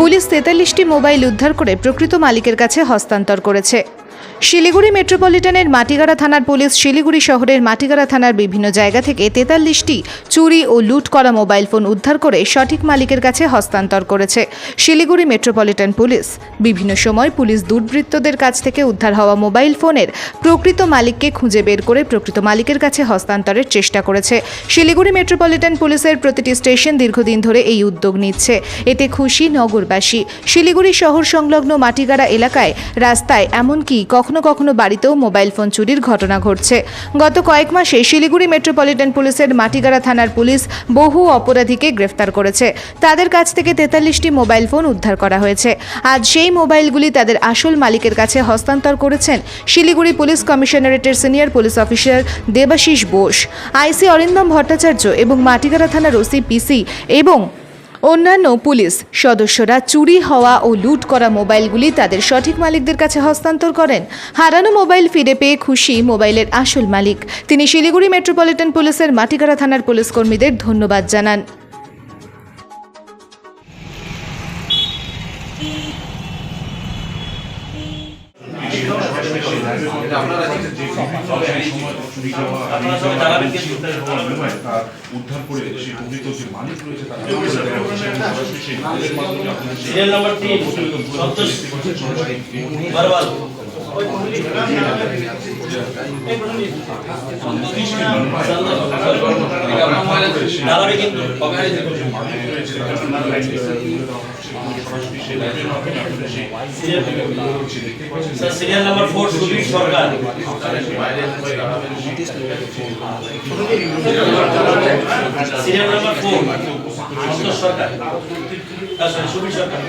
Police ৪৩টি mobile উদ্ধার করে প্রকৃত মালিকের কাছে হস্তান্তর করেছে। শিলিগুড়ি মেট্রোপলিটনের মাটিগাড়া থানার পুলিশ শিলিগুড়ি শহরের মাটিগাড়া থানার বিভিন্ন জায়গা থেকে ৪৩টি চুরি ও লুট করা মোবাইল ফোন উদ্ধার করে সঠিক মালিকের কাছে হস্তান্তর করেছে। শিলিগুড়ি মেট্রোপলিটন পুলিশ বিভিন্ন সময় পুলিশ দুর্বৃত্তদের কাছ থেকে উদ্ধার হওয়া মোবাইল ফোনের প্রকৃত মালিককে খুঁজে বের করে প্রকৃত মালিকের কাছে হস্তান্তরের চেষ্টা করেছে। শিলিগুড়ি মেট্রোপলিটন পুলিশের প্রতিটি স্টেশন দীর্ঘদিন ধরে এই উদ্যোগ নিচ্ছে। এতে খুশি নগরবাসী। শিলিগুড়ি শহর সংলগ্ন মাটিগাড়া এলাকায় রাস্তায় এমনকি কখনো কখনো বাড়িতেও মোবাইল ফোন চুরির ঘটনা ঘটছে। গত কয়েক মাসে শিলিগুড়ি মেট্রোপলিটন পুলিশের মাটিগাড়া থানার পুলিশ বহু অপরাধীকে গ্রেফতার করেছে। তাদের কাছ থেকে ৪৩টি মোবাইল ফোন উদ্ধার করা হয়েছে। আজ সেই মোবাইলগুলি তাদের আসল মালিকের কাছে হস্তান্তর করেছেন শিলিগুড়ি পুলিশ কমিশনারেটের senior police officer Debashis Bose, IC Arindam Bhattacharya এবং মাটিগাড়া থানার ওসি পিসি এবং অন্যান্য পুলিশ সদস্যরা চুরি হওয়া ও লুট করা মোবাইলগুলি তাদের সঠিক মালিকদের কাছে হস্তান্তর করেন। হারানো মোবাইল ফিরে পেয়ে খুশি মোবাইলের আসল মালিক। তিনি শিলিগুড়ি মেট্রোপলিটন পুলিশের মাটিগাড়া থানার পুলিশ কর্মীদের ধন্যবাদ জানান। উদ্ধার করে সেই প্রকৃত যে মালিক রয়েছে তারা সিরিয়াল নাম্বার 3 সন্তোষ বারবার নালাবে কিন্তু সিরিয়াল নাম্বার 4 সুবীর সরকার, সিরিয়াল নাম্বার 4 সন্তোষ সরকার, সুবীর সরকার।